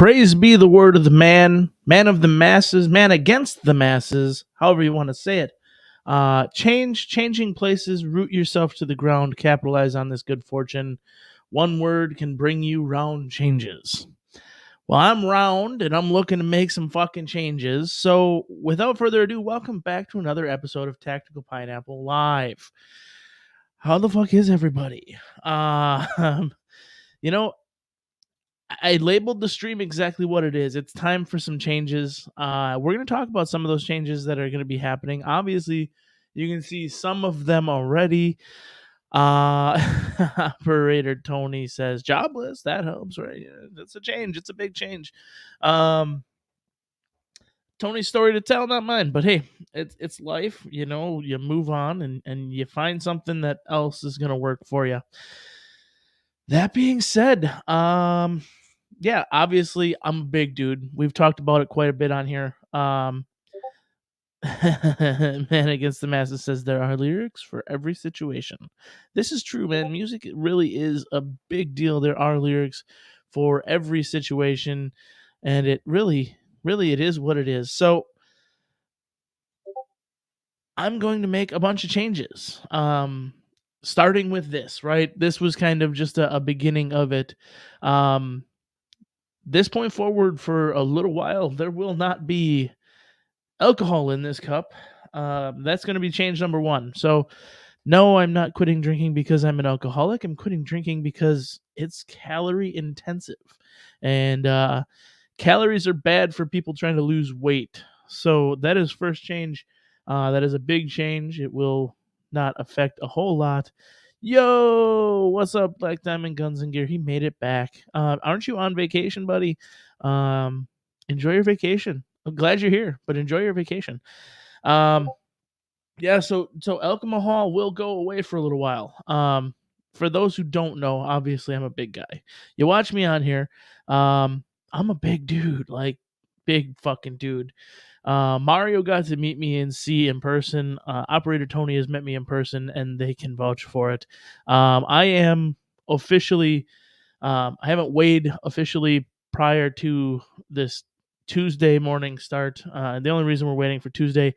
Praise be the word of the man of the masses, man against the masses, however you want to say it. Changing places, root yourself to the ground, capitalize on this good fortune. One word can bring you round changes. Well, I'm round and I'm looking to make some fucking changes. So, without further ado, welcome back to another episode of Tactical Pineapple Live. How the fuck is everybody? You know, I labeled the stream exactly what it is. It's time for some changes. We're going to talk about some of those changes that are going to be happening. Obviously, you can see some of them already. Operator Tony says jobless. That helps, right? Yeah, that's a change. It's a big change. Tony's story to tell, not mine. But hey, it's life. You know, you move on and you find something that else is going to work for you. That being said, yeah, obviously I'm a big dude. We've talked about it quite a bit on here. Man against the masses says there are lyrics for every situation. This is true, man. Music really is a big deal. There are lyrics for every situation, and it really it is what it is. So I'm going to make a bunch of changes. Starting with this, right? This was kind of just a beginning of it. This point forward, for a little while, there will not be alcohol in this cup. That's going to be change number one. So, no, I'm not quitting drinking because I'm an alcoholic. I'm quitting drinking because it's calorie intensive. And calories are bad for people trying to lose weight. So, that is first change. That is a big change. It will not affect a whole lot. Yo, what's up, Black Diamond Guns and Gear? He made it back. Aren't you on vacation, buddy? Enjoy your vacation. I'm glad you're here, but enjoy your vacation. Yeah, so alcohol will go away for a little while. For those who don't know, obviously I'm a big guy. You watch me on here. I'm a big dude, like big fucking dude. Mario got to meet me and see in person. Operator Tony has met me in person, and they can vouch for it. I am officially. I haven't weighed officially prior to this Tuesday morning start. The only reason we're waiting for Tuesday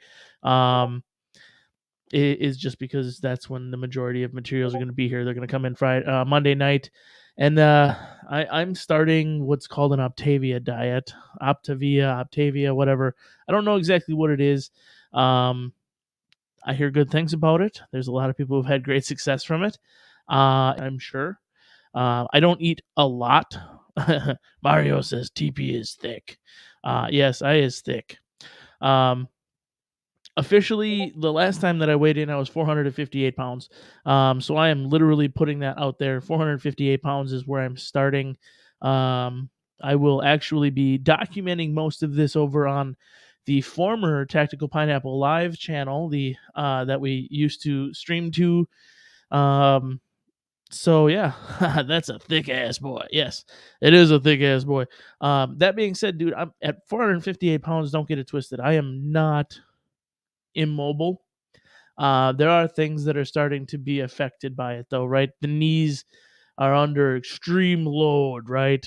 is just because that's when the majority of materials are going to be here. They're going to come in Friday, Monday night, and I'm starting what's called an Optavia diet, Optavia, whatever. I don't know exactly what it is. I hear good things about it. There's a lot of people who've had great success from it. I'm sure. I don't eat a lot. Mario says TP is thick. Yes, I is thick. Officially, the last time that I weighed in, I was 458 pounds. So I am literally putting that out there. 458 pounds is where I'm starting. I will actually be documenting most of this over on the former Tactical Pineapple Live channel, the that we used to stream to. So yeah, that's a thick ass boy. Yes, it is a thick ass boy. That being said, dude, I'm at 458 pounds. Don't get it twisted. I am not immobile. There are things that are starting to be affected by it, though, right? The knees are under extreme load, right?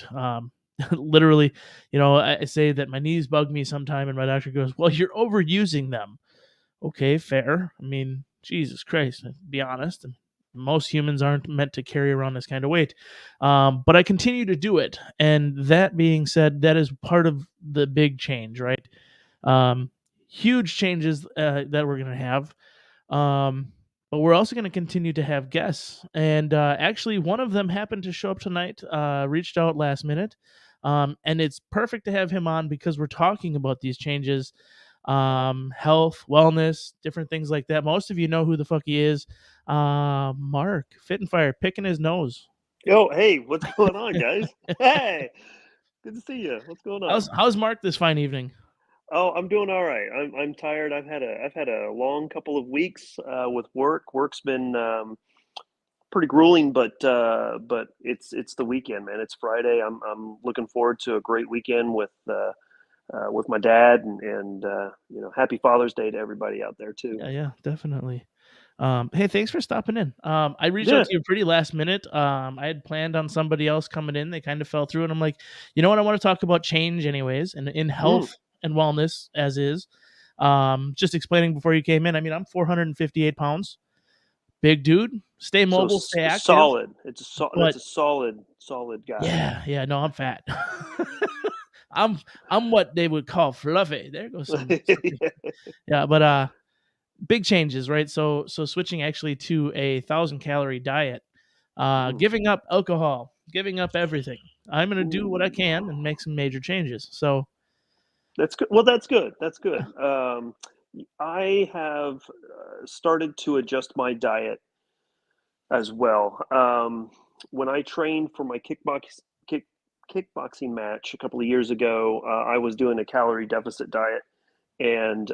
Literally, I say that my knees bug me sometime, and my doctor goes, "Well, you're overusing them." Okay, fair. I mean, Jesus Christ, be honest. Most humans aren't meant to carry around this kind of weight. But I continue to do it. And that being said, that is part of the big change, right? Huge changes that we're going to have. But we're also going to continue to have guests. And actually, one of them happened to show up tonight, reached out last minute. And it's perfect to have him on because we're talking about these changes, health, wellness, different things like that. Most of you know who the fuck he is. Mark, Fit and Fire, picking his nose. Yo, hey, what's going on, guys? Hey, good to see you. What's going on? How's Mark this fine evening? Oh, I'm doing all right. I'm tired. I've had a long couple of weeks with work. Work's been pretty grueling, but it's the weekend, man. It's Friday. I'm looking forward to a great weekend with my dad and happy Father's Day to everybody out there too. Yeah, definitely. Hey, thanks for stopping in. I reached out Yeah. to you pretty last minute. I had planned on somebody else coming in. They kind of fell through, and I'm like, you know what? I want to talk about change, anyways, and in Mm. health and wellness as is. Just explaining before you came in. I mean, I'm 458 pounds, big dude. Stay So mobile, stay active. solid. That's But a solid guy. yeah, no, I'm fat. I'm I'm what they would call fluffy. There goes something. Yeah, but big changes, right? So switching actually to a 1,000 calorie diet, Mm. giving up alcohol, giving up everything. I'm gonna do what I Ooh. can and make some major changes. So That's good. Well, that's good. That's good. I have started to adjust my diet as well. When I trained for my kickboxing match a couple of years ago, I was doing a calorie deficit diet and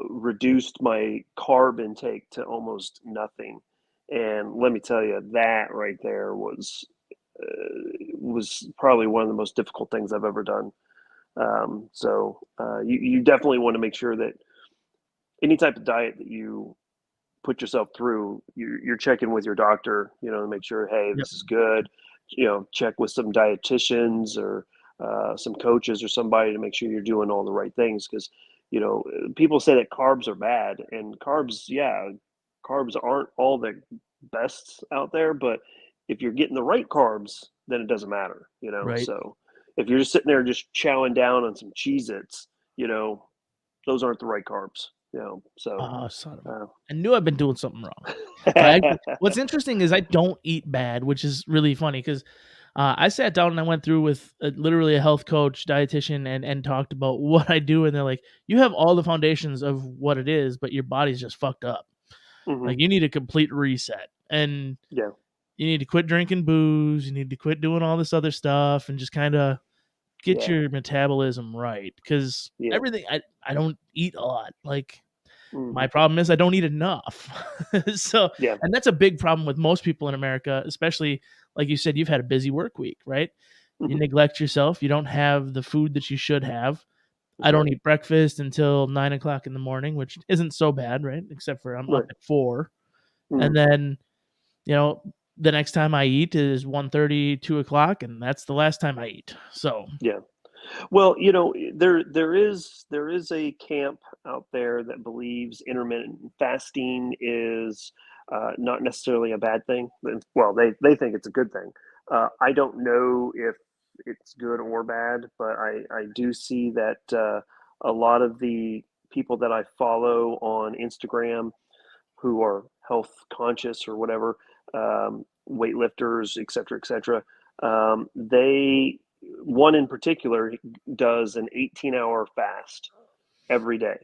reduced my carb intake to almost nothing. And let me tell you, that right there was probably one of the most difficult things I've ever done. You definitely want to make sure that any type of diet that you put yourself through, you're checking with your doctor, to make sure, hey, yep, this is good. Check with some dietitians or some coaches or somebody to make sure you're doing all the right things. Because people say that carbs are bad, and carbs, yeah, carbs aren't all the best out there. But if you're getting the right carbs, then it doesn't matter. right. So if you're just sitting there just chowing down on some Cheez-Its, those aren't the right carbs. So Oh, son of a, uh, I knew I've been doing something wrong. But what's interesting is I don't eat bad, which is really funny because I sat down and I went through with literally a health coach, dietitian, and talked about what I do, and they're like, "You have all the foundations of what it is, but your body's just fucked up. hmm Like you need a complete reset, and yeah, you need to quit drinking booze. You need to quit doing all this other stuff, and just kind of get yeah, your metabolism right. Because yeah, everything I don't eat a lot, like." hmm My problem is I don't eat enough. So, yeah, and that's a big problem with most people in America, especially like you said, you've had a busy work week, right? You hmm neglect yourself. You don't have the food that you should have. I that's don't right, eat breakfast until 9 o'clock in the morning, which isn't so bad, right? Except for I'm up right, at 4. hmm And then, you know, the next time I eat is 1:30, 2 o'clock, and that's the last time I eat. So, yeah. Well, there is a camp out there that believes intermittent fasting is not necessarily a bad thing. Well, they think it's a good thing. I don't know if it's good or bad, but I do see that a lot of the people that I follow on Instagram who are health conscious or whatever, weightlifters, et cetera, they one in particular does an 18-hour fast every day.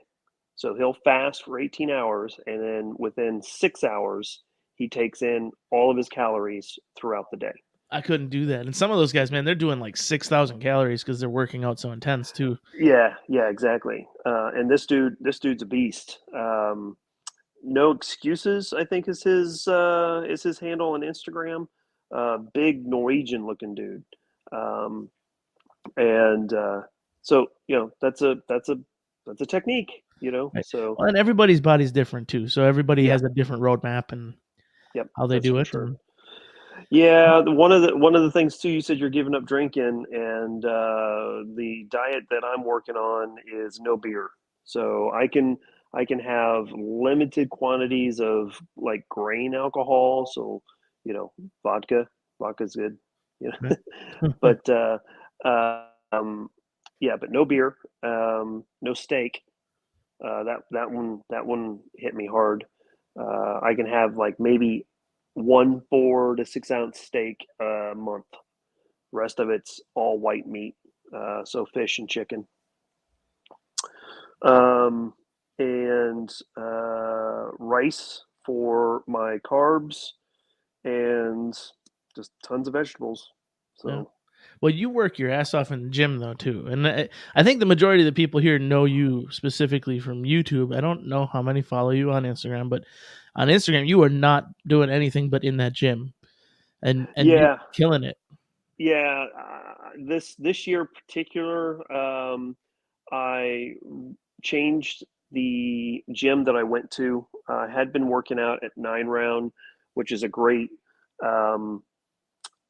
So he'll fast for 18 hours, and then within 6 hours, he takes in all of his calories throughout the day. I couldn't do that. And some of those guys, man, they're doing like 6,000 calories because they're working out so intense too. Yeah, yeah, exactly. And this dude's a beast. No excuses, I think is his handle on Instagram. Big Norwegian looking dude. Um, and so that's a technique, Right. so Well, and everybody's body's different too. So everybody yeah, has a different roadmap and yep, how they that's do for it. sure. And Yeah, one of the things too, you said you're giving up drinking, and the diet that I'm working on is no beer. So I can have limited quantities of like grain alcohol. So you know, vodka, vodka's good. You know, but um, yeah, but no beer, no steak. That one hit me hard. I can have like maybe one 4 to 6 ounce steak a month. Rest of it's all white meat, so fish and chicken, um, and rice for my carbs, and just tons of vegetables. yeah. So Well, you work your ass off in the gym though too, and I think the majority of the people here know you specifically from YouTube. I don't know how many follow you on Instagram, but on Instagram you are not doing anything but in that gym, and you're yeah, killing it. yeah. This year particular, I changed. the gym that I went to had been working out at 9 Round, which is a great um,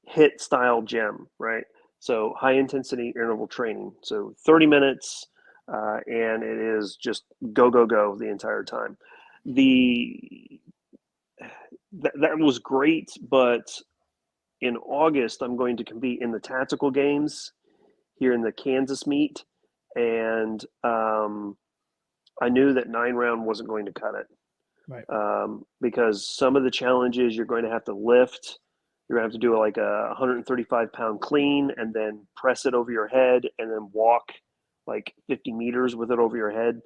hit style gym, right? So high intensity interval training. So 30 minutes, and it is just go go go the entire time. The that was great, but in August I'm going to compete in the tactical games here in the Kansas meet, and I knew that 9 Round wasn't going to cut it. Right. Because some of the challenges you're going to have to lift. You're going to have to do like a 135-pound clean and then press it over your head and then walk like 50 meters with it over your head.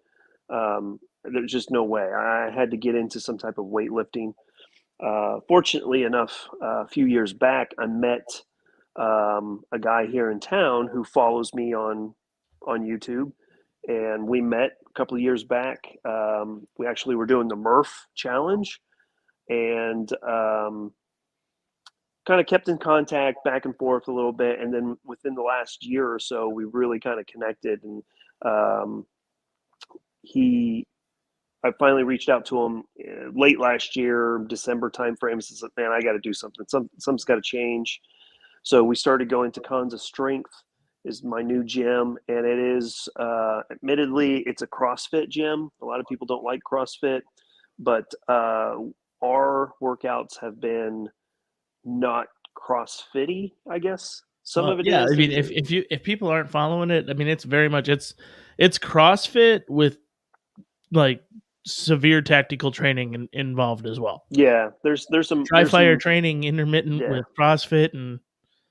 There's just no way. I had to get into some type of weightlifting. Fortunately enough, a few years back, I met a guy here in town who follows me on YouTube, and we met a couple of years back. We actually were doing the Murph challenge, and kind of kept in contact back and forth a little bit. And then within the last year or so, we really kind of connected. And um, he, I finally reached out to him late last year, December timeframe. Says, "Man, I got to do something. Something's got to change." So we started going to Kanza Strength, is my new gym, and it is admittedly it's a CrossFit gym. A lot of people don't like CrossFit, but our workouts have been not CrossFitty, I guess. Some Well, of it yeah. is. I mean, if people aren't following it, I mean, it's very much it's CrossFit with like severe tactical training involved as well. Yeah, Try there's fire some training intermittent yeah with CrossFit and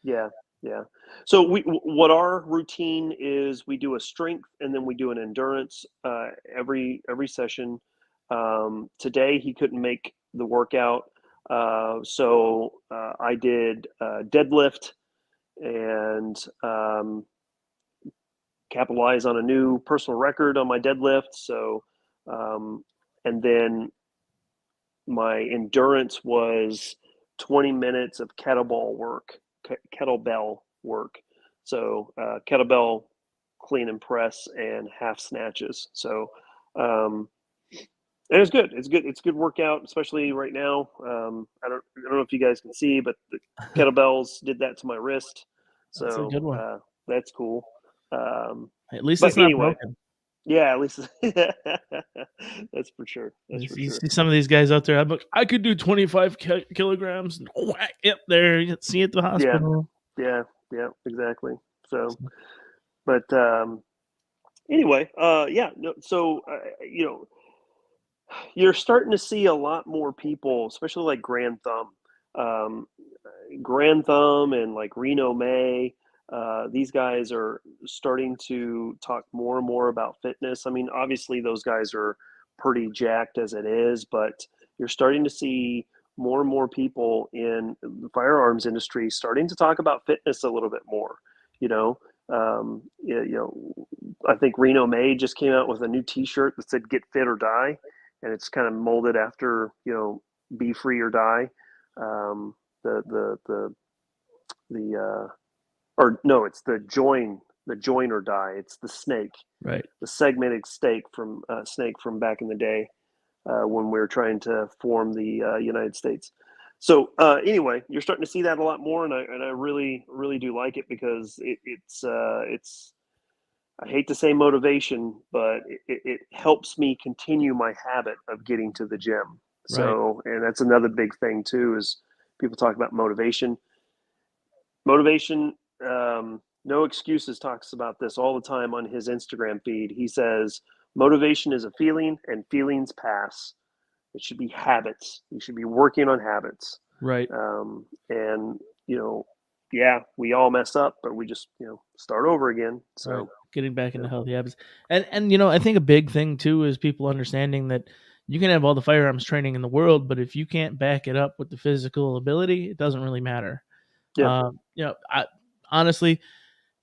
yeah yeah. So what our routine is, we do a strength and then we do an endurance every session. Today he couldn't make the workout, so I did deadlift and capitalize on a new personal record on my deadlift. So, um, and then my endurance was 20 minutes of kettlebell work. So, kettlebell clean and press and half snatches. So, um, and it's good. It's good. It's a good workout, especially right now. I don't know if you guys can see, but the kettlebells did that to my wrist. that's a So, good one. that's cool. Um, At least but it's not anyway, broken. yeah, at least that's for sure. That's for You sure. see some of these guys out there. I'm like, I could do 25 kilograms. And whack, yep, there. You see you at the Yeah, hospital. yeah, yeah, exactly. So, but anyway, yeah. No, so you're starting to see a lot more people, especially like um, Grand Thumb, and like Reno May. These guys are starting to talk more and more about fitness. I mean, obviously those guys are pretty jacked as it is, but you're starting to see more and more people in the firearms industry starting to talk about fitness a little bit more. You know, I think Reno May just came out with a new T-shirt that said "Get Fit or Die," and it's kind of molded after "Be Free or Die." The or no, it's the join or die. It's the snake, Right. the segmented snake from back in the day when we were trying to form the United States. So anyway, you're starting to see that a lot more, and I really really do like it because it's I hate to say motivation, but it helps me continue my habit of getting to the gym. Right. So, and that's another big thing too, is people talk about motivation. Motivation, no excuses talks about this all the time on his Instagram feed. He says, motivation is a feeling and feelings pass. It should be habits. You should be working on habits. Right. And, yeah, we all mess up, but we just, start over again. Right. So, Getting back yeah. into healthy habits. And I think a big thing too is people understanding that you can have all the firearms training in the world, but if you can't back it up with the physical ability, it doesn't really matter. Yeah. I honestly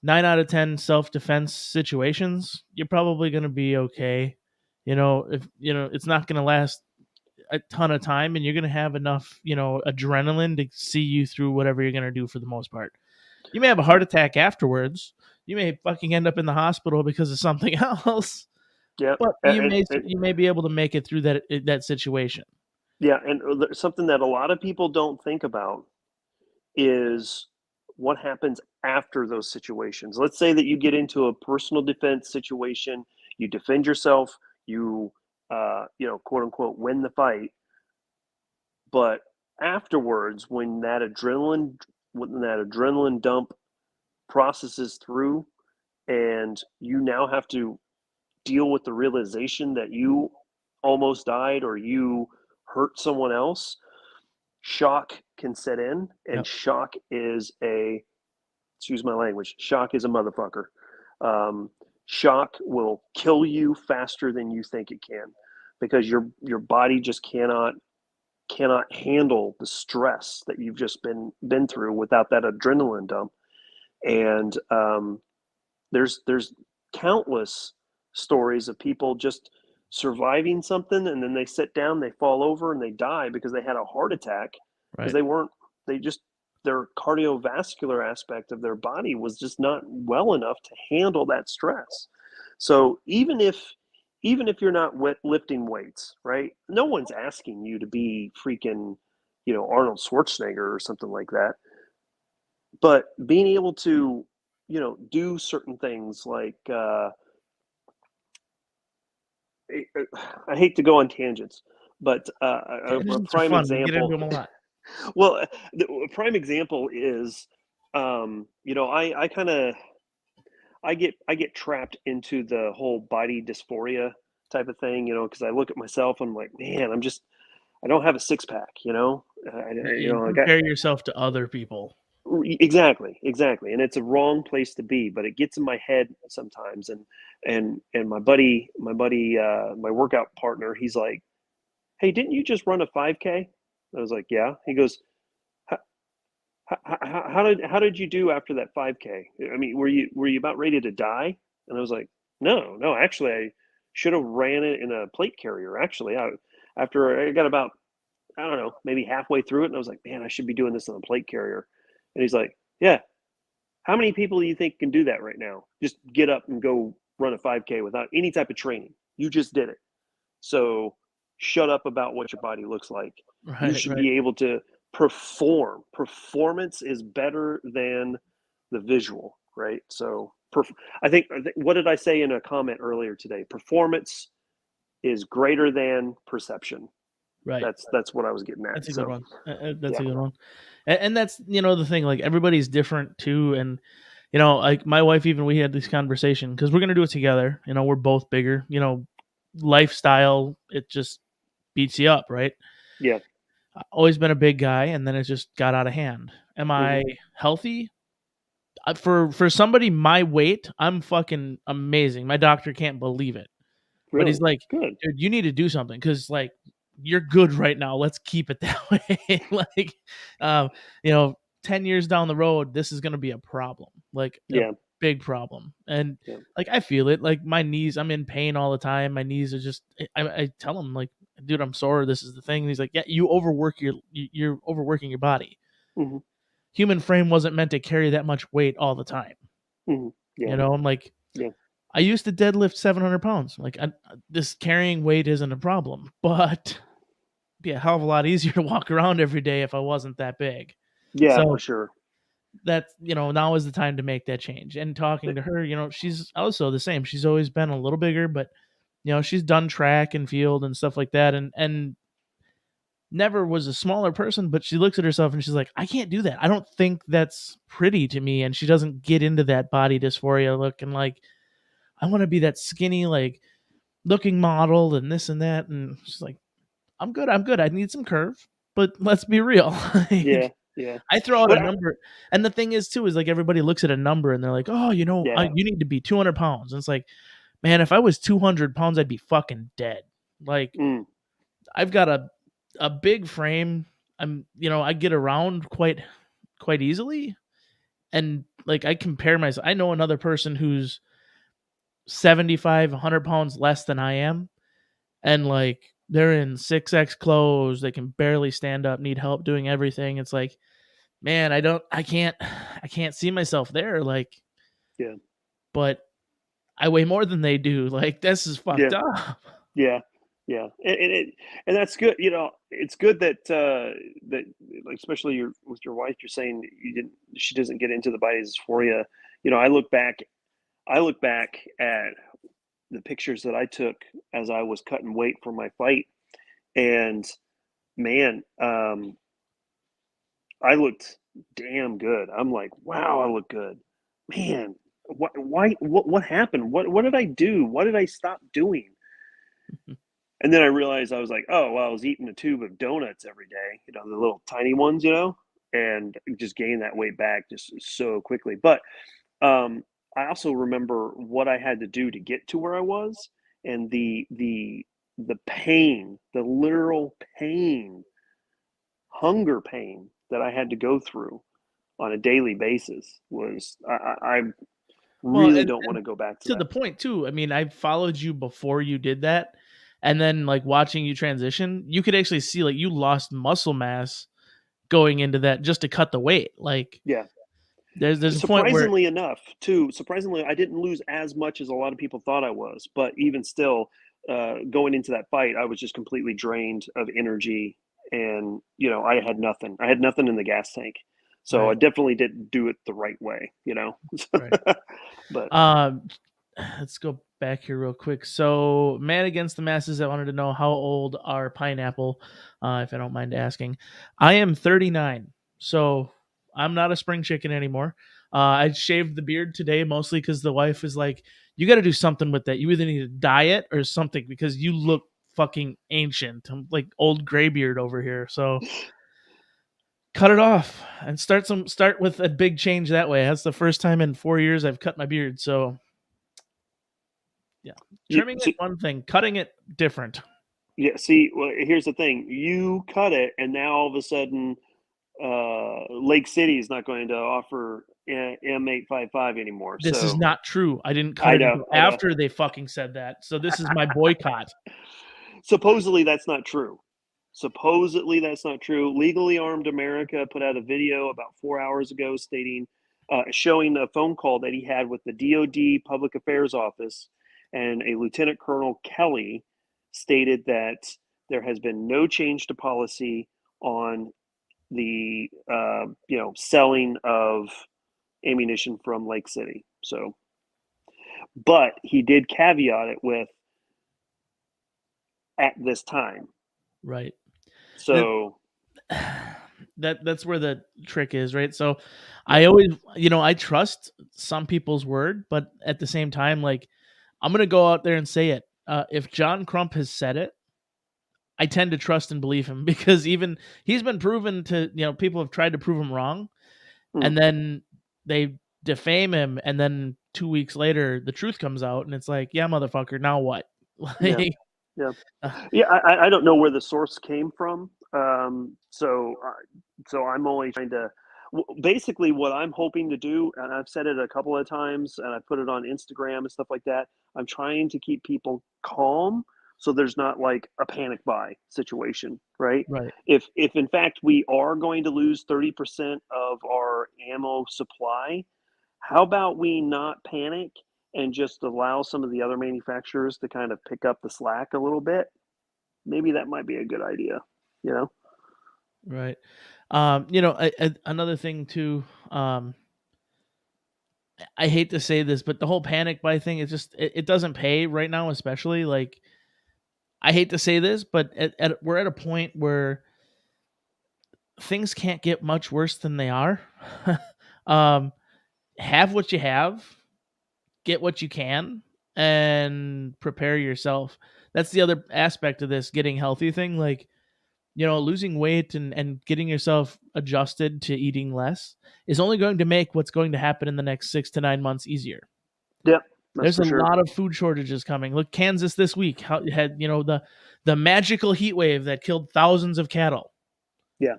9 out of 10 self-defense situations, you're probably going to be okay. If it's not going to last a ton of time and you're going to have enough, adrenaline to see you through whatever you're going to do for the most part. You may have a heart attack afterwards. You may fucking end up in the hospital because of something else. Yeah, but and you may be able to make it through that situation. yeah, and something that a lot of people don't think about is what happens after those situations. Let's say that you get into a personal defense situation, you defend yourself, you quote unquote win the fight, but afterwards when that adrenaline dump processes through and you now have to deal with the realization that you almost died or you hurt someone else, shock can set in, and Yep. shock is a excuse my language, shock is a motherfucker. Um, Shock will kill you faster than you think it can because your body just cannot handle the stress that you've just been through without that adrenaline dump. And there's countless stories of people just surviving something and then they sit down, they fall over, and they die because they had a heart attack because Right. they just their cardiovascular aspect of their body was just not well enough to handle that stress. So even if you're not lifting weights, right? No one's asking you to be freaking, Arnold Schwarzenegger or something like that. But being able to, do certain things like I hate to go on tangents, but a Tangents are prime fun. We get into example. them a lot. Well, a prime example is, I kind of I get trapped into the whole body dysphoria type of thing, because I look at myself, I'm like, man, I don't have a six pack, You I got compare yourself to other people. exactly, and it's a wrong place to be, but it gets in my head sometimes, and my workout partner, he's like, hey, didn't you just run a 5K? I was like, yeah. He goes, how did you do after that 5K? I mean, were you about ready to die? And I was like, no, actually, I should have ran it in a plate carrier. Actually, after I got about, I don't know, maybe halfway through it, and I was like, man, I should be doing this in a plate carrier. And he's like, yeah. How many people do you think can do that right now? Just get up and go run a 5K without any type of training. You just did it. So shut up about what your body looks like. You Right, should right. be able to perform. Performance is better than the visual, right? So I think what did I say in a comment earlier today? Performance is greater than perception. Right. That's what I was getting at. That's a good So one. That's yeah. a good one. And that's the thing. Like everybody's different too, and like my wife, even we had this conversation because we're gonna do it together. We're both bigger. Lifestyle it just beats you up, right? Yeah. I've always been a big guy, and then it just got out of hand. Am Hmm. I healthy? For somebody my weight, I'm fucking amazing. My doctor can't believe it. But he's Really like, good. "Dude, you need to do something because like you're good right now. Let's keep it that way." Like, um, 10 years down the road, this is gonna be a problem, like a Yeah. big problem. And Yeah. like I feel it. Like my knees, I'm in pain all the time. My knees are just. I tell him like, "Dude, I'm sore. This is the thing." And he's like, "Yeah, you're overworking your body. Hmm. Human frame wasn't meant to carry that much weight all the time." Hmm. Yeah. I'm like, Yeah. I used to deadlift 700 pounds. Like, this carrying weight isn't a problem, but it'd be a hell of a lot easier to walk around every day if I wasn't that big. Yeah, for So sure. that's, now is the time to make that change. And talking to her, she's also the same. She's always been a little bigger, but she's done track and field and stuff like that, and never was a smaller person. But she looks at herself and she's like, I can't do that. I don't think that's pretty to me. And she doesn't get into that body dysphoria look and like, I want to be that skinny, like looking model and this and that. And she's like, I'm good. I'm good. I need some curve, but let's be real. Yeah. Like, Yeah. I throw out a But number. And the thing is, too, is like everybody looks at a number and they're like, oh, yeah. you need to be 200 pounds. And it's like, man, if I was 200 pounds, I'd be fucking dead. Like, Mm. I've got a big frame. I get around quite easily. And like, I compare myself. I know another person who's 75, 100 pounds less than I am, and like they're in 6X clothes, they can barely stand up, need help doing everything. It's like, man, I can't see myself there. Like, Yeah. but I weigh more than they do. Like, this is fucked Yeah. up. Yeah, yeah, and that's good. You know, it's good that that like especially with your wife, you're saying she doesn't get into the body dysphoria. You know, I look back at the pictures that I took as I was cutting weight for my fight, and man, I looked damn good. I'm like, wow, I look good, man. What happened? What did I do? What did I stop doing? And then I realized I was like, oh, well, I was eating a tube of donuts every day, you know, the little tiny ones, you know, and just gained that weight back just so quickly. But I also remember what I had to do to get to where I was, and the pain, the literal pain, hunger pain that I had to go through on a daily basis was I Well, really don't want to go back to to the that. point too. I mean, I followed you before you did that, and then like watching you transition, you could actually see like you lost muscle mass going into that just to cut the weight. Like Yeah. there's a point where Surprisingly enough, too, surprisingly, I didn't lose as much as a lot of people thought I was. But even still, going into that fight, I was just completely drained of energy, and you know, I had nothing. I had nothing in the gas tank, so I right, definitely didn't do it the right way. You know, right. but Um, let's go back here real quick. So, man against the masses. I wanted to know how old are Pineapple, if I don't mind asking. I am 39, so I'm not a spring chicken anymore. I shaved the beard today mostly because the wife is like, "You got to do something with that. You either need to dye it or something because you look fucking ancient. I'm like old graybeard over here." So cut it off and start with a big change that way. That's the first time in 4 years I've cut my beard. So yeah. you, Trimming it see, one thing, cutting it different. yeah, see, well, here's the thing: you cut it, and now all of a sudden, Lake City is not going to offer M855 anymore. This is So not true. I didn't cut I it know, until I know. after they fucking said that. So this is my boycott. Supposedly that's not true. Supposedly that's not true. Legally Armed America put out a video about 4 hours ago stating, showing a phone call that he had with the DoD Public Affairs Office, and a Lieutenant Colonel Kelly stated that there has been no change to policy on the selling of ammunition from Lake City. So, but he did caveat it with at this time. Right. That So that's where the trick is, right? So yeah, I always, I trust some people's word, but at the same time, like I'm gonna go out there and say it. If John Crump has said it, I tend to trust and believe him because even he's been proven to, people have tried to prove him wrong, mm, and then they defame him, and then 2 weeks later the truth comes out, and it's like, yeah, motherfucker, now what? yeah, Like, yeah, uh, yeah. I don't know where the source came from. So I'm only trying to. Basically, what I'm hoping to do, and I've said it a couple of times, and I put it on Instagram and stuff like that. I'm trying to keep people calm, so there's not like a panic buy situation, right? right. If in fact we are going to lose 30% of our ammo supply, how about we not panic and just allow some of the other manufacturers to kind of pick up the slack a little bit? Maybe that might be a good idea, you know? Right. Another thing too. I hate to say this, but the whole panic buy thing is just it doesn't pay right now, especially like I hate to say this, but we're at a point where things can't get much worse than they are. um, have what you have, get what you can, and prepare yourself. That's the other aspect of this getting healthy thing. Like, losing weight and getting yourself adjusted to eating less is only going to make what's going to happen in the next 6 to 9 months easier. Yep, that's There's for a sure. lot of food shortages coming. Look, Kansas this week had the magical heat wave that killed thousands of cattle. Yeah.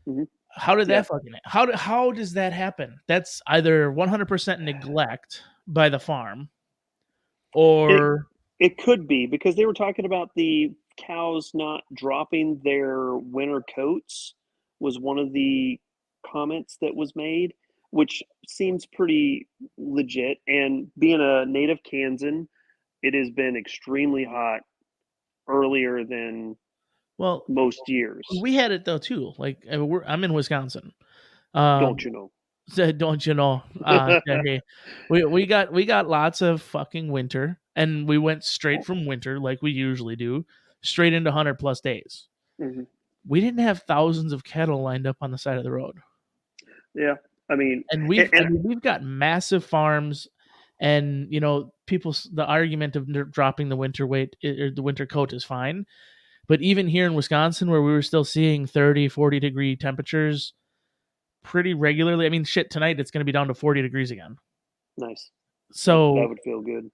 Hmm. How did Yeah. that fucking how does that happen? That's either 100% neglect by the farm It or it could be because they were talking about the cows not dropping their winter coats was one of the comments that was made. which seems pretty legit. And being a native Kansan, it has been extremely hot earlier than Well, most years. we had it though too. Like I'm in Wisconsin. Um, Don't you know? so don't you know? Hey, we got lots of fucking winter, and we went straight from winter like we usually do, straight into 100+ days. Hmm. We didn't have thousands of cattle lined up on the side of the road. Yeah, I mean, And and we've got massive farms, and people, the argument of dropping the winter weight or the winter coat is fine, but even here in Wisconsin, where we were still seeing 30-40 degree temperatures pretty regularly, I mean, shit, tonight it's going to be down to 40 degrees again. nice. That So would feel good.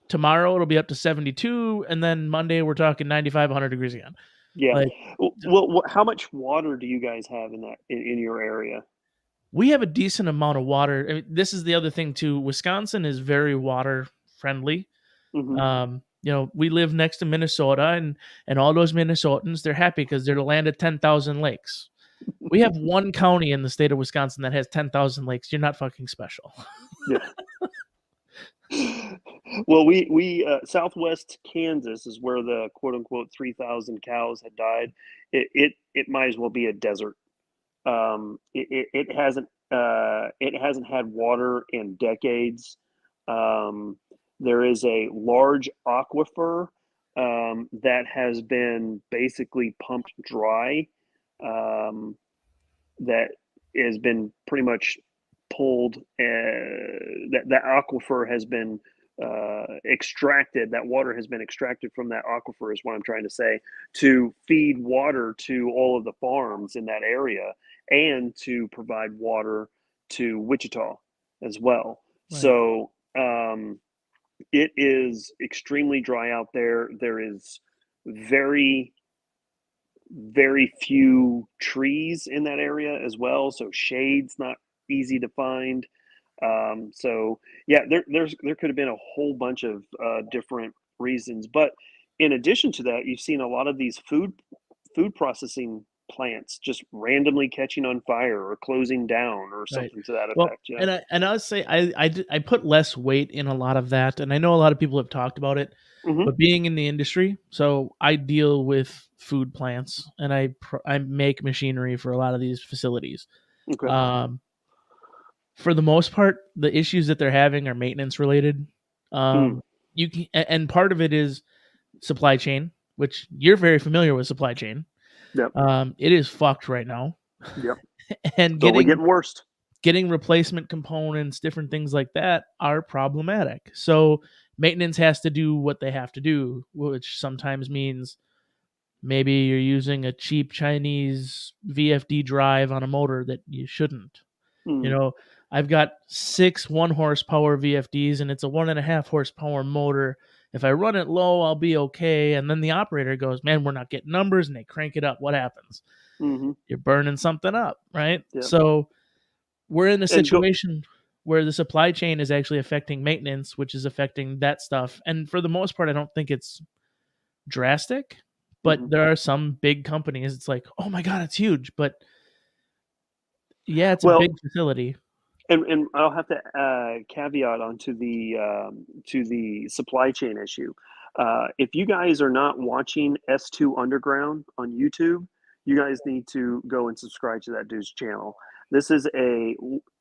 tomorrow it'll be up to 72, and then Monday we're talking 95, 100 degrees again. Yeah. Like, Well, how much water do you guys have in your area? we have a decent amount of water. I mean, this is the other thing too. Wisconsin is very water friendly. Hmm. We live next to Minnesota, and all those Minnesotans, they're happy because they're the land of 10,000 lakes. We have one county in the state of Wisconsin that has 10,000 lakes. You're not fucking special. Yeah. Well, we Southwest Kansas is where the quote unquote 3,000 cows had died. It might as well be a desert. It hasn't had water in decades. Um, there is a large aquifer that has been basically pumped dry. That has been pretty much pulled. That aquifer has been extracted. That water has been extracted from that aquifer, is what I'm trying to say, to feed water to all of the farms in that area and to provide water to Wichita as well. Right. So it is extremely dry out there. There is very very few trees in that area as well, so shade's not easy to find. So yeah, there could have been a whole bunch of different reasons, but in addition to that, you've seen a lot of these food processing plants just randomly catching on fire or closing down or Right. something to that Well, effect. Yeah. and I would say I put less weight in a lot of that, and I know a lot of people have talked about it, Hmm. but being in the industry, so I deal with food plants, and I make machinery for a lot of these facilities. Okay. Um, for the most part, the issues that they're having are maintenance related. Mm. You can, and part of it is supply chain, which you're very familiar with supply chain. Yep. It is fucked right now, Yep. and It's only getting getting worse. getting replacement components, different things like that are problematic. So maintenance has to do what they have to do, which sometimes means maybe you're using a cheap Chinese VFD drive on a motor that you shouldn't. You Mm. know, I've got 6 1 horsepower VFDs and it's a 1.5 horsepower motor. If I run it low, I'll be okay. And then the operator goes, man, we're not getting numbers, and they crank it up. What happens? Hmm. You're burning something up, right? Yeah. So we're in a And go. situation where the supply chain is actually affecting maintenance, which is affecting that stuff. And for the most part, I don't think it's drastic, but Mhm. there are some big companies. It's like, oh my God, it's huge. But yeah, it's a Well, big facility. and I'll have to caveat onto to the supply chain issue. If you guys are not watching S2 Underground on YouTube, you guys need to go and subscribe to that dude's channel. This is a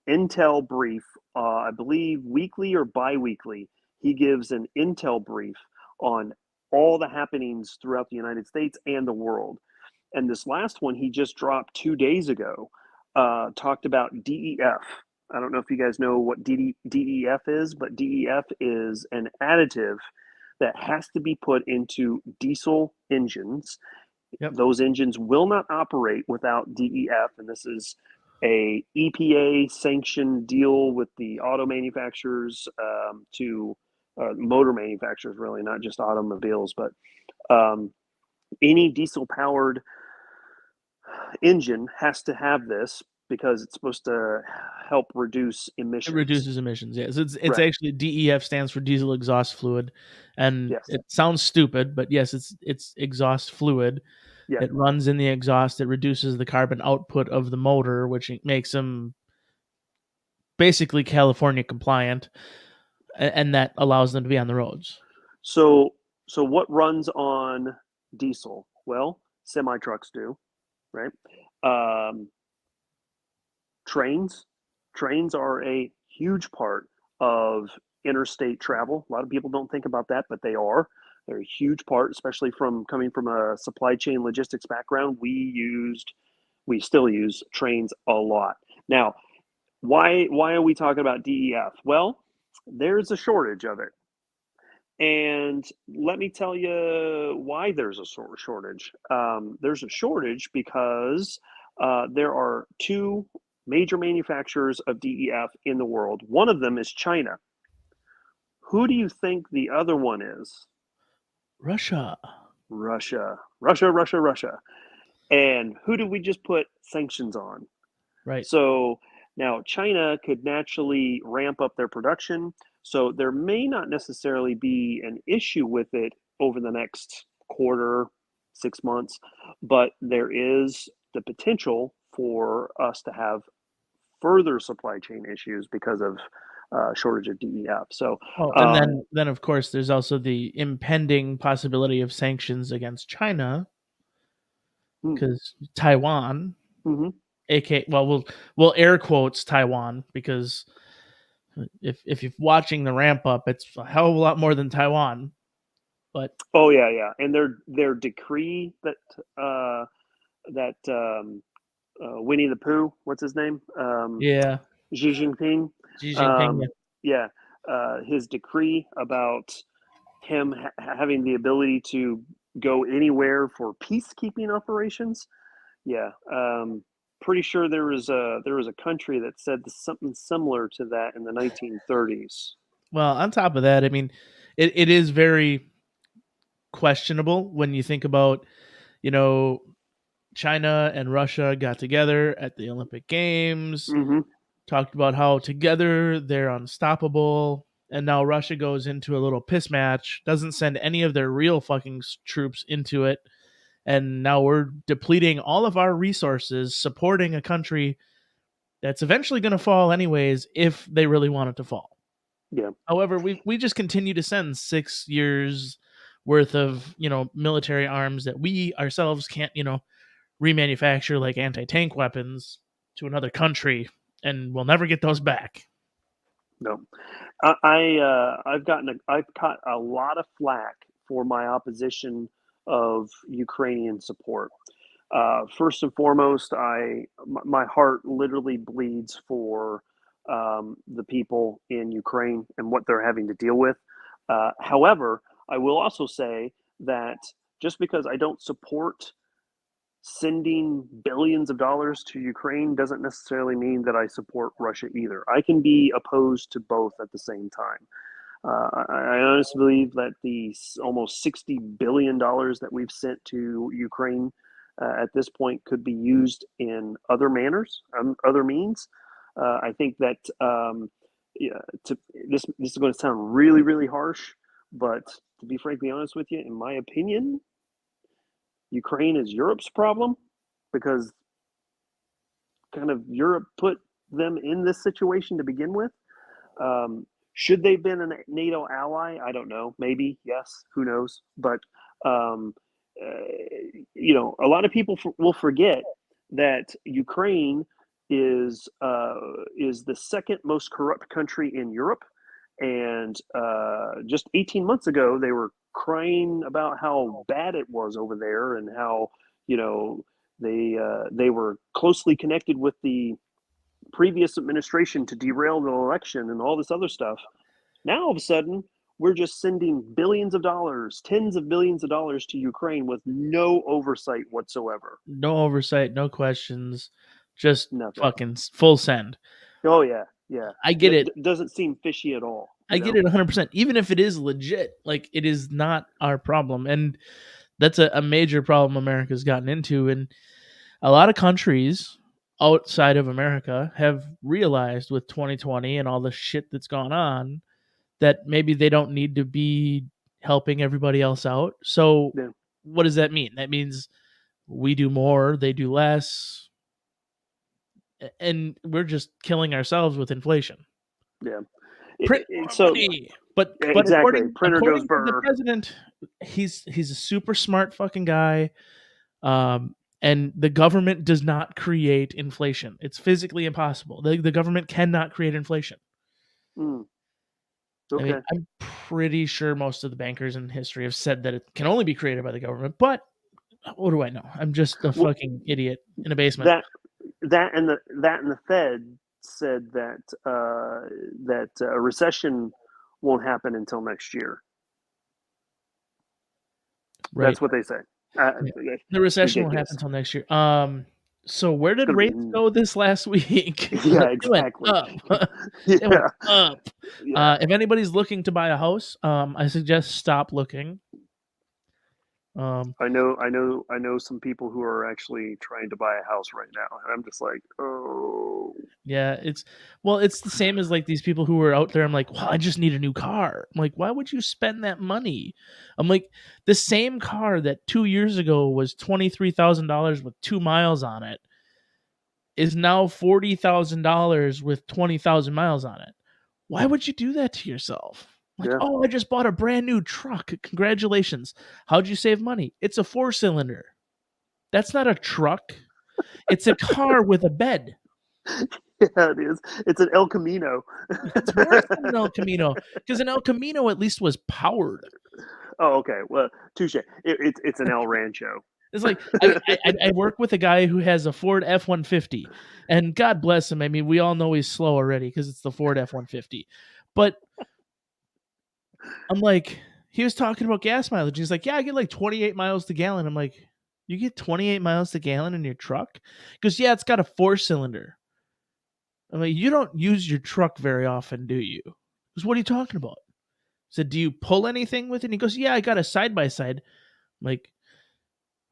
Intel brief, I believe weekly or bi-weekly. He gives an Intel brief on all the happenings throughout the United States and the world. And this last one he just dropped 2 days ago talked about DEF. I don't know if you guys know what DEF is, but DEF is an additive that has to be put into diesel engines. Yep. Those engines will not operate without DEF, and this is a EPA sanctioned deal with the auto manufacturers to motor manufacturers, really, not just automobiles, but um, any diesel powered engine has to have this because it's supposed to help reduce It emissions. reduces emissions. Yes, it's Right. actually DEF stands for diesel exhaust fluid, and Yes. it sounds stupid, but yes, it's exhaust fluid. Yeah. It runs in the exhaust. It reduces the carbon output of the motor, which makes them basically California compliant, and that allows them to be on the roads. So what runs on diesel? Well, semi trucks do, right? Um, trains. Trains are a huge part of interstate travel. A lot of people don't think about that, but they are. They're a huge part, especially from coming from a supply chain logistics background. We still use trains a lot. Now, why are we talking about DEF? Well, there's a shortage of it. And let me tell you why there's a shortage. There's a shortage because there are two major manufacturers of DEF in the world. One of them is China. Who do you think the other one is? Russia. Russia. Russia, Russia, Russia. And who did we just put sanctions on? Right. So now China could naturally ramp up their production. So there may not necessarily be an issue with it over the next quarter, 6 months, but there is the potential for us to have further supply chain issues because of shortage of DEF. So, Oh, and then of course there's also the impending possibility of sanctions against China because Taiwan, mm-hmm. aka we'll air quotes Taiwan because if you're watching the ramp up, it's a hell of a lot more than Taiwan. But oh yeah, and their decree that Winnie the Pooh, what's his name? yeah, Xi Jinping. Xi Jinping. Um, yeah, his decree about him having the ability to go anywhere for peacekeeping operations. Yeah, pretty sure there was a country that said something similar to that in the 1930s. Well, on top of that, I mean, it is very questionable when you think about, you know, China and Russia got together at the Olympic Games, Mm-hmm. talked about how together they're unstoppable, and now Russia goes into a little piss match, doesn't send any of their real fucking troops into it, and now we're depleting all of our resources supporting a country that's eventually going to fall anyways if they really want it to fall. Yeah. However, we just continue to send 6 years worth of, military arms that we ourselves can't, remanufacture like anti-tank weapons to another country, and we'll never get those back. No, I've caught a lot of flack for my opposition of Ukrainian support. First and foremost, my heart literally bleeds for the people in Ukraine and what they're having to deal with. However, I will also say that just because I don't support sending billions of dollars to Ukraine doesn't necessarily mean that I support Russia either. I can be opposed to both at the same time. I honestly believe that the almost $60 billion that we've sent to Ukraine at this point could be used in other manners, other means. I think that yeah, this is going to sound really, really harsh, but to be frankly honest with you, in my opinion, Ukraine is Europe's problem because kind of Europe put them in this situation to begin with. Should they've been a NATO ally? I don't know. Maybe yes. Who knows? But um, a lot of people will forget that Ukraine is the second most corrupt country in Europe, and just 18 months ago they were crying about how bad it was over there and how you know they were closely connected with the previous administration to derail the election and all this other stuff. Now all of a sudden we're just sending billions of dollars, tens of billions of dollars to Ukraine with no oversight whatsoever. No oversight, no questions, just Nothing. fucking full send. Oh yeah, yeah. I get it. Doesn't seem fishy at all. I get it 100%. Even if it is legit, like, it is not our problem. And that's a major problem America's gotten into. And a lot of countries outside of America have realized with 2020 and all the shit that's gone on that maybe they don't need to be helping everybody else out. So Yeah. what does that mean? That means we do more, they do less. and we're just killing ourselves with inflation. Yeah. Print more So money. But exactly, printer goes according to the burr. president, he's a super smart fucking guy. And the government does not create inflation. It's physically impossible. The government cannot create inflation. Mm. I mean, Okay. I'm pretty sure most of the bankers in history have said that it can only be created by the government, but what do I know? I'm just a Well, fucking idiot in a basement. that and the Fed said that a recession won't happen until next year. Right. That's what they say. Yeah. The recession won't happen Ridiculous. until next year. So where It's did gonna be rates go this last week? yeah, They went exactly. up. They went Yeah, up. yeah. If anybody's looking to buy a house, I suggest stop looking. I know some people who are actually trying to buy a house right now, and I'm just like, oh, Yeah, it's the same as like these people who are out there. I'm like, well, I just need a new car. I'm like, why would you spend that money? I'm like, the same car that 2 years ago was $23,000 with 2 miles on it is now $40,000 with 20,000 miles on it. Why would you do that to yourself? Like, yeah, oh, I just bought a brand new truck. Congratulations. How'd you save money? It's a 4-cylinder. That's not a truck. It's a car with a bed. yeah, it is. It's an El Camino. It's worse than an El Camino because an El Camino at least was powered. Oh, okay. Well, touche. It's an El Rancho. It's like I work with a guy who has a Ford F-150, and God bless him. I mean, we all know he's slow already because it's the Ford F-150. But I'm like, he was talking about gas mileage. He's like, yeah, I get like 28 miles to gallon. I'm like, you get 28 miles to gallon in your truck? Because yeah, it's got a 4-cylinder. I'm like, you don't use your truck very often, do you? Because what are you talking about? I said, do you pull anything with it? And he goes, yeah, I got a side-by-side. I'm like,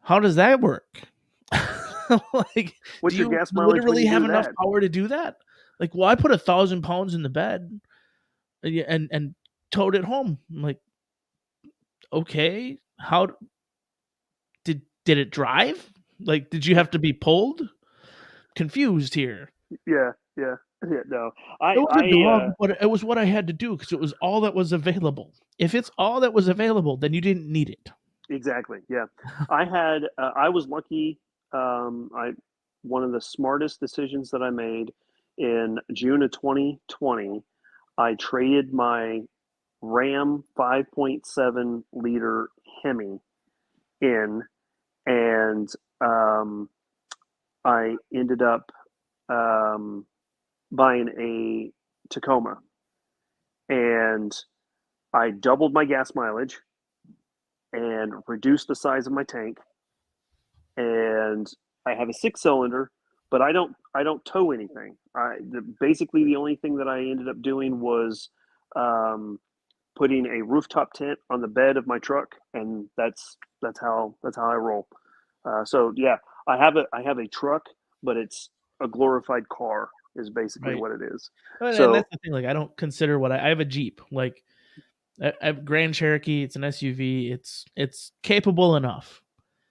how does that work? Like, What's do your you gas mileage when literally you have do enough that? power to do that? Like, well, I put 1,000 pounds in the bed and towed it home. I'm like, okay, how did it drive? Like, did you have to be pulled? Confused here. Yeah, yeah, yeah. No, It was a dog, but it was what I had to do because it was all that was available. If it's all that was available, then you didn't need it. exactly. Yeah, I was lucky. I One of the smartest decisions that I made in June of 2020. I traded my Ram 5.7 liter Hemi in, and I ended up um, buying a Tacoma, and I doubled my gas mileage and reduced the size of my tank. And I have a 6-cylinder, but I don't tow anything. Basically the only thing that I ended up doing was um, putting a rooftop tent on the bed of my truck, and that's how I roll. So yeah, I have a truck, but it's a glorified car is basically Right. what it is. And So that's the thing. Like, I don't consider what I have a Jeep. Like, I have Grand Cherokee. It's an SUV. It's capable enough.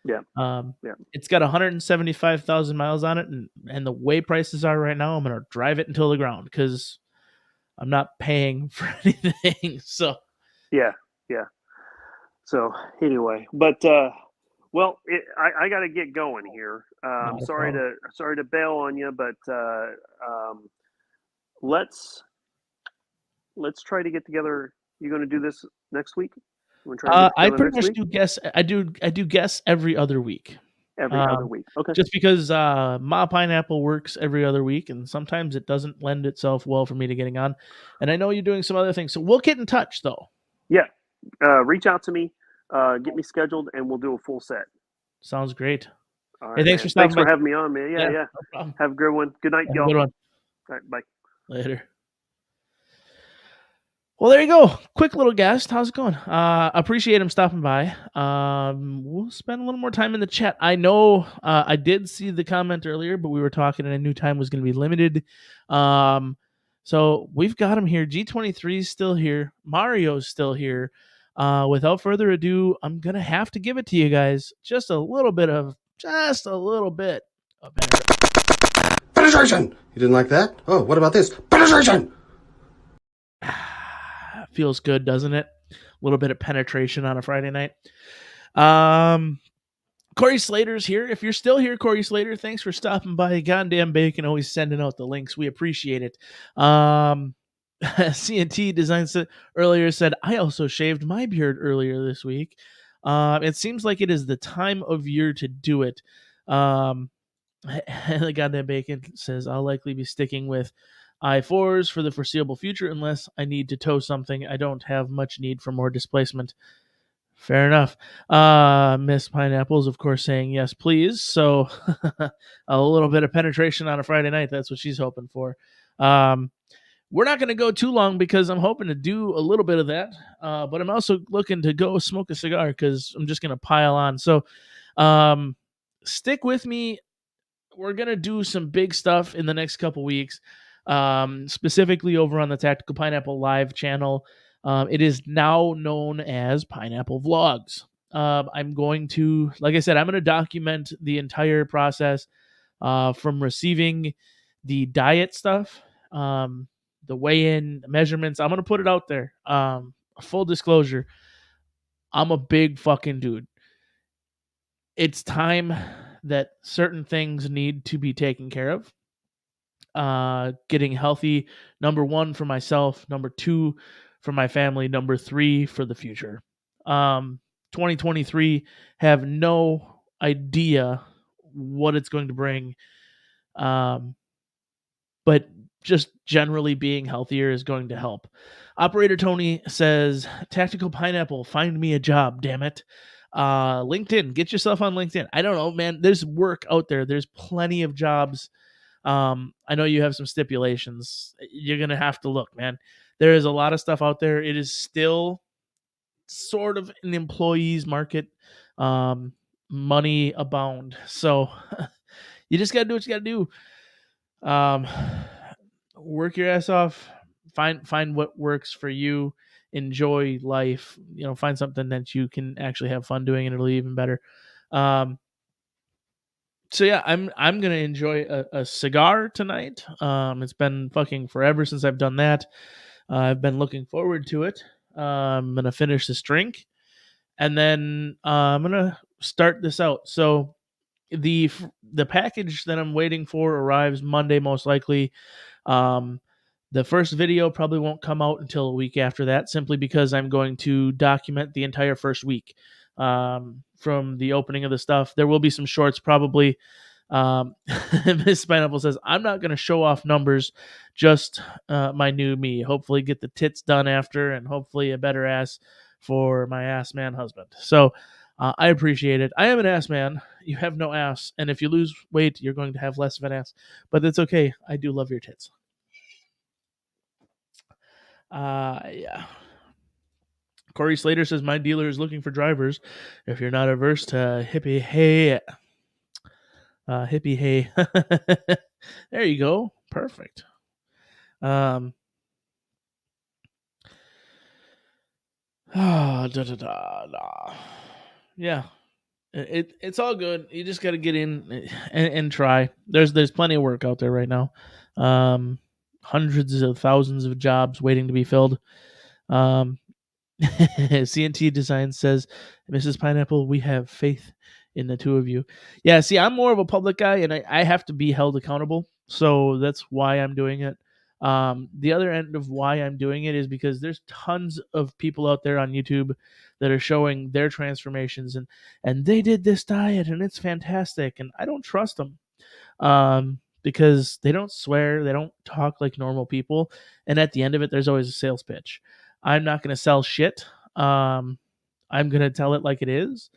yeah, Um, yeah, it's got 175,000 miles on it, and the way prices are right now, I'm gonna drive it until the ground because I'm not paying for anything. So yeah, yeah. So anyway, but well, I got to get going here. not a Sorry problem. to bail on you, but let's try to get together. You going to do this next week? You want to try to get I together pretty next much week? do guess. I do guess every other week. Every other Um, week. Okay. just because Ma Pineapple works every other week, and sometimes it doesn't lend itself well for me to getting on. And I know you're doing some other things, so we'll get in touch though. Yeah. Reach out to me. Get me scheduled, and we'll do a full set. Sounds great. All Hey, right, thanks for man. Thanks stopping for by. having me on, man. Yeah, Yeah, yeah. no problem. Have a good one. Good night, Have a y'all. good one. All right, bye. Later. Well, there you go. Quick little guest. How's it going? Appreciate him stopping by. We'll spend a little more time in the chat. I know I did see the comment earlier, but we were talking and I knew time was going to be limited. So we've got him here. G23 is still here. Mario's still here. Without further ado, I'm going to have to give it to you guys. Just a little bit of Penetration! You didn't like that? Oh, what about this? Penetration! Feels good, doesn't it? A little bit of penetration on a Friday night. Corey Slater's here. If you're still here, Corey Slater, thanks for stopping by. Goddamn Bacon, always sending out the links. We appreciate it. CNT Designs earlier said, I also shaved my beard earlier this week. It seems like it is the time of year to do it. The Goddamn Bacon says, I'll likely be sticking with I4s for the foreseeable future unless I need to tow something. I don't have much need for more displacement. Fair enough. Miss Pineapples, of course, saying yes, please. So a little bit of penetration on a Friday night. That's what she's hoping for. We're not going to go too long because I'm hoping to do a little bit of that. But I'm also looking to go smoke a cigar because I'm just going to pile on. So stick with me. We're going to do some big stuff in the next couple weeks, specifically over on the Tactical Pineapple Live channel. It is now known as Pineapple Vlogs. I'm going to, like I said, I'm going to document the entire process from receiving the diet stuff, the weigh-in measurements. I'm going to put it out there. Full disclosure, I'm a big fucking dude. It's time that certain things need to be taken care of. Getting healthy, number 1 for myself, number 2 for my family, number 3 for the future. 2023, have no idea what it's going to bring. But just generally being healthier is going to help. Operator Tony says, Tactical Pineapple, find me a job, damn it. LinkedIn, get yourself on LinkedIn. I don't know, man. There's work out there. There's plenty of jobs. I know you have some stipulations. You're going to have to look, man. There is a lot of stuff out there. It is still sort of an employee's market. Money abound. So you just got to do what you got to do. Work your ass off. Find what works for you. Enjoy life. Find something that you can actually have fun doing, and it'll be even better. So yeah, I'm gonna enjoy a cigar tonight. It's been fucking forever since I've done that. I've been looking forward to it. I'm gonna finish this drink, and then I'm gonna start this out. So the package that I'm waiting for arrives Monday, most likely. The first video probably won't come out until a week after that, simply because I'm going to document the entire first week. From the opening of the stuff. There will be some shorts probably. Miss Pineapple says, I'm not going to show off numbers, just my new me. Hopefully get the tits done after, and hopefully a better ass for my ass man husband. So I appreciate it. I am an ass man. You have no ass. And if you lose weight, you're going to have less of an ass. But that's okay. I do love your tits. Yeah. Corey Slater says, my dealer is looking for drivers. If you're not averse to hippie hay. Hippie hay. There you go. Perfect. Yeah. It's all good. You just got to get in and try. There's plenty of work out there right now. Hundreds of thousands of jobs waiting to be filled. CNT Design says, Mrs. Pineapple, we have faith in the two of you. Yeah, see, I'm more of a public guy, and I have to be held accountable. So that's why I'm doing it. The other end of why I'm doing it is because there's tons of people out there on YouTube that are showing their transformations, and they did this diet, and it's fantastic. And I don't trust them because they don't swear, they don't talk like normal people. And at the end of it, there's always a sales pitch. I'm not going to sell shit. I'm going to tell it like it is.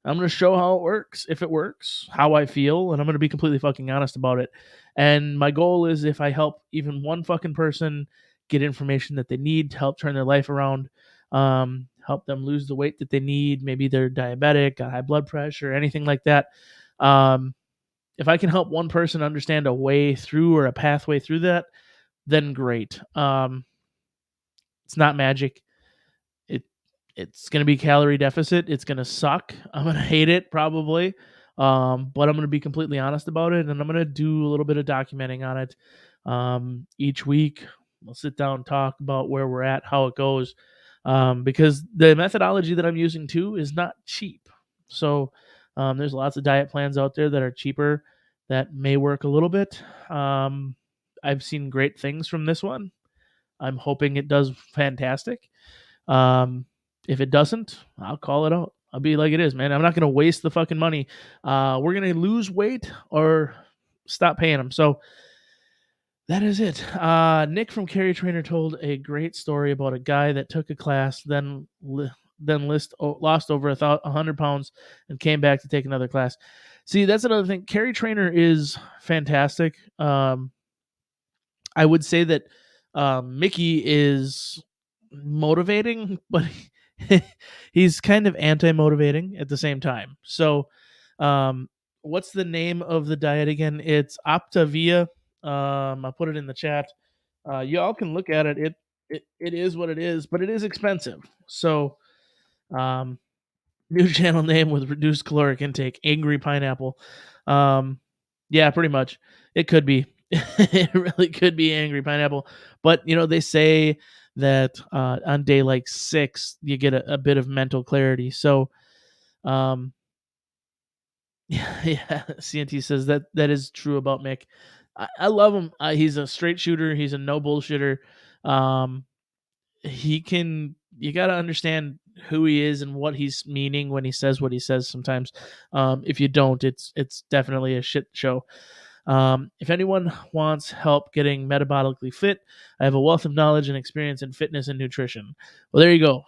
I'm going to show how it works, if it works, how I feel, and I'm going to be completely fucking honest about it. And my goal is, if I help even one fucking person get information that they need to help turn their life around, help them lose the weight that they need, maybe they're diabetic, got high blood pressure, anything like that. If I can help one person understand a way through or a pathway through that, then great. It's not magic. It's going to be calorie deficit. It's going to suck. I'm going to hate it probably. But I'm going to be completely honest about it, and I'm going to do a little bit of documenting on it. Each week, we'll sit down and talk about where we're at, how it goes, because the methodology that I'm using too is not cheap. So there's lots of diet plans out there that are cheaper that may work a little bit. I've seen great things from this one. I'm hoping it does fantastic. If it doesn't, I'll call it out. I'll be like it is, man. I'm not going to waste the fucking money. We're going to lose weight or stop paying them. So that is it. Nick from Carry Trainer told a great story about a guy that took a class, then lost over 100 pounds and came back to take another class. See, that's another thing. Carry Trainer is fantastic. I would say that Mickey is motivating, but he's kind of anti-motivating at the same time. So, what's the name of the diet again? It's Optavia. I'll put it in the chat. Y'all can look at it. It is what it is, but it is expensive. So, new channel name with reduced caloric intake, Angry Pineapple. Yeah, pretty much. It could be. It really could be Angry Pineapple. But, they say that on day like 6, you get a bit of mental clarity. So, yeah, CNT says that is true about Mick. I love him. He's a straight shooter. He's a no bullshitter. You got to understand who he is and what he's meaning when he says what he says sometimes. If you don't, it's definitely a shit show. If anyone wants help getting metabolically fit, I have a wealth of knowledge and experience in fitness and nutrition. Well, there you go.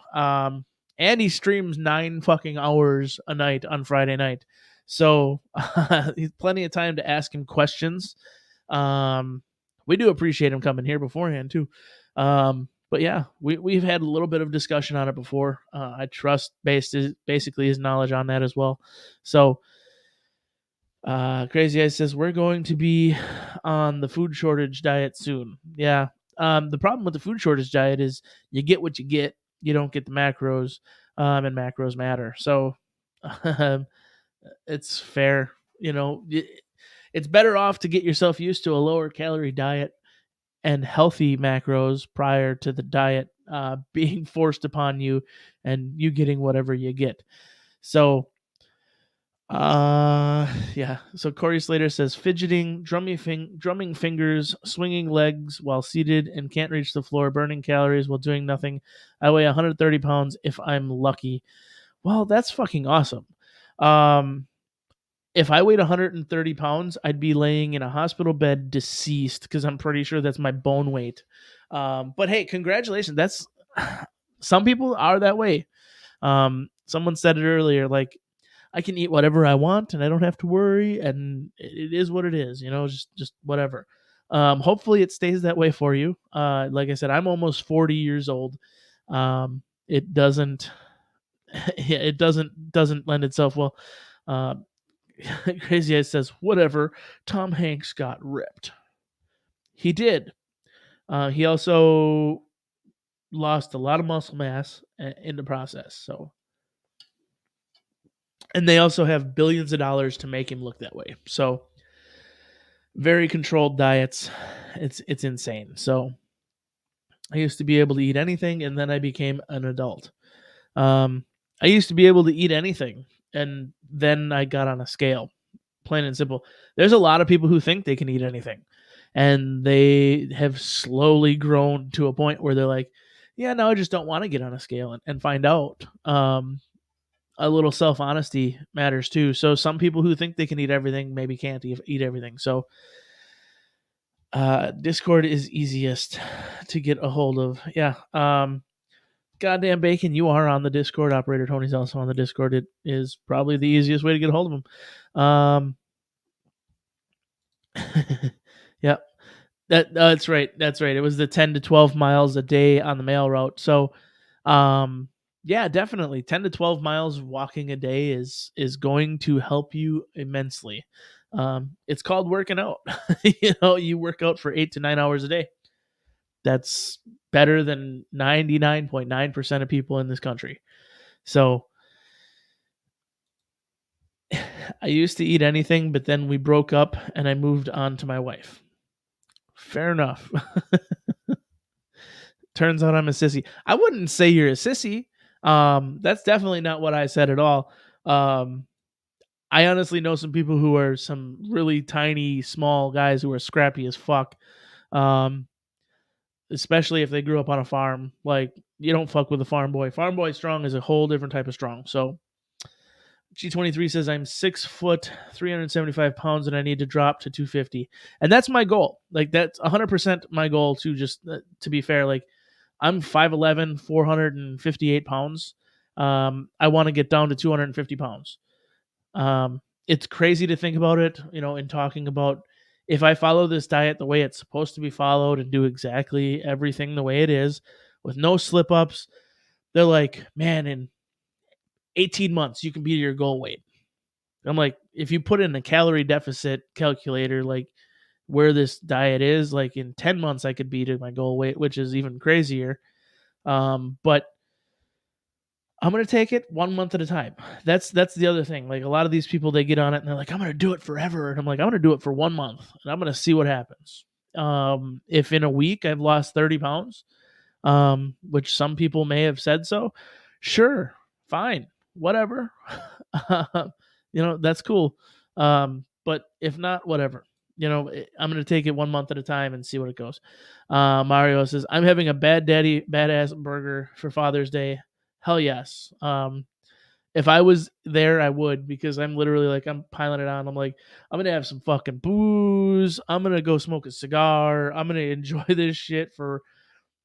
And he streams 9 fucking hours a night on Friday night. So he's plenty of time to ask him questions. We do appreciate him coming here beforehand too. But yeah, we've had a little bit of discussion on it before. I trust basically his knowledge on that as well. So Crazy Eyes says we're going to be on the food shortage diet soon. Yeah. The problem with the food shortage diet is you get what you get. You don't get the macros, and macros matter. So it's fair. It's better off to get yourself used to a lower calorie diet and healthy macros prior to the diet being forced upon you and you getting whatever you get. So yeah. So Corey Slater says fidgeting, drumming fingers, swinging legs while seated and can't reach the floor, burning calories while doing nothing. I weigh 130 pounds if I'm lucky. Well, that's fucking awesome. If I weighed 130 pounds, I'd be laying in a hospital bed deceased because I'm pretty sure that's my bone weight. But hey, congratulations. That's some people are that way. Someone said it earlier, like, I can eat whatever I want and I don't have to worry, and it is what it is, just whatever. Hopefully it stays that way for you. Like I said, I'm almost 40 years old. It doesn't lend itself well. Crazy Eyes says, whatever, Tom Hanks got ripped. He did. He also lost a lot of muscle mass in the process. So, and they also have billions of dollars to make him look that way. So, very controlled diets. It's insane. So, I used to be able to eat anything, and then I became an adult. I used to be able to eat anything, and then I got on a scale. Plain and simple. There's a lot of people who think they can eat anything, and they have slowly grown to a point where they're like, yeah, no, I just don't want to get on a scale and find out. A little self-honesty matters too. So some people who think they can eat everything maybe can't eat everything. So Discord is easiest to get a hold of. Yeah. Goddamn Bacon, you are on the Discord. Operator Tony's also on the Discord. It is probably the easiest way to get a hold of him. Yeah. That's right. It was the 10 to 12 miles a day on the mail route. So yeah, definitely 10 to 12 miles walking a day is going to help you immensely. It's called working out. You work out for 8 to 9 hours a day. That's better than 99.9% of people in this country. So I used to eat anything, but then we broke up and I moved on to my wife. Fair enough. Turns out I'm a sissy. I wouldn't say you're a sissy. That's definitely not what I said at all. I honestly know some people who are some really tiny, small guys who are scrappy as fuck. Especially if they grew up on a farm. Like, you don't fuck with a farm boy. Farm boy strong is a whole different type of strong. So G23 says I'm 6 foot, 375 pounds, and I need to drop to 250. And that's my goal. Like, that's 100% my goal to just, to be fair, like, I'm 5'11", 458 pounds. I want to get down to 250 pounds. It's crazy to think about it, in talking about if I follow this diet the way it's supposed to be followed and do exactly everything the way it is with no slip ups, they're like, man, in 18 months, you can be your goal weight. I'm like, if you put in a calorie deficit calculator, like where this diet is, like in 10 months, I could be to my goal weight, which is even crazier. But I'm going to take it 1 month at a time. That's the other thing. Like, a lot of these people, they get on it and they're like, I'm going to do it forever. And I'm like, I'm going to do it for 1 month and I'm going to see what happens. If in a week I've lost 30 pounds, which some people may have said so, sure, fine, whatever. That's cool. But if not, whatever. I'm going to take it 1 month at a time and see what it goes. Mario says, I'm having a badass burger for Father's Day. Hell yes. If I was there, I would, because I'm literally like, I'm piling it on. I'm like, I'm going to have some fucking booze. I'm going to go smoke a cigar. I'm going to enjoy this shit for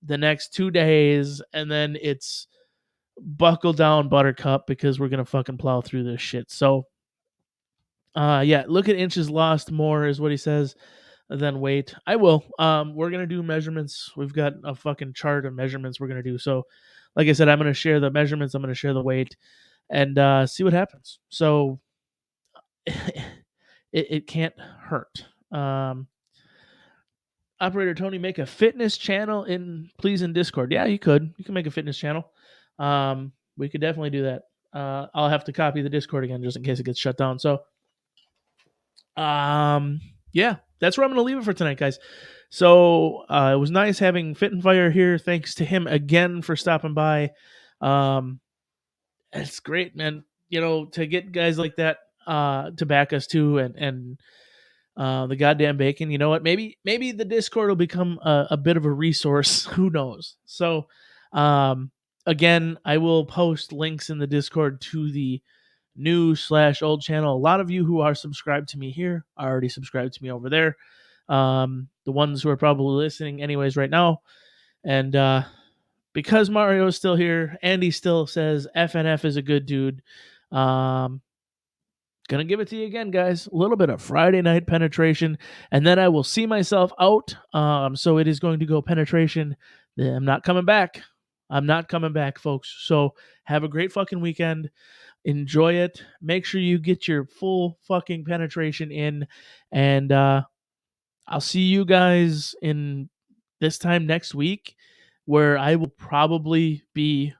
the next 2 days. And then it's buckle down, Buttercup, because we're going to fucking plow through this shit. So, yeah, look at inches lost more is what he says than weight. I will. We're going to do measurements. We've got a fucking chart of measurements we're going to do. So, like I said, I'm going to share the measurements. I'm going to share the weight and see what happens. So it can't hurt. Operator Tony, make a fitness channel please in Discord. Yeah, you could. You can make a fitness channel. We could definitely do that. I'll have to copy the Discord again just in case it gets shut down. So, yeah, that's where I'm going to leave it for tonight, guys. So it was nice having Fit and Fire here. Thanks to him again for stopping by. It's great, man. To get guys like that to back us too, and the goddamn bacon. You know what? Maybe the Discord will become a bit of a resource. Who knows? So, again, I will post links in the Discord to the new/old channel. A lot of you who are subscribed to me here are already subscribed to me over there. The ones who are probably listening anyways right now. And because Mario is still here, Andy still says FNF is a good dude. Gonna give it to you again, guys. A little bit of Friday night penetration, and then I will see myself out. So it is going to go penetration. I'm not coming back. I'm not coming back, folks. So have a great fucking weekend. Enjoy it. Make sure you get your full fucking penetration in, and I'll see you guys in this time next week, where I will probably be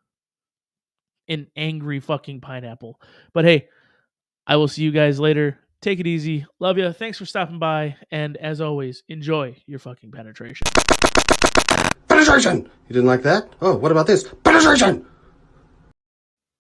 an angry fucking pineapple. But hey, I will see you guys later. Take it easy. Love you. Thanks for stopping by. And as always, enjoy your fucking penetration. Penetration! You didn't like that? Oh, what about this? Penetration!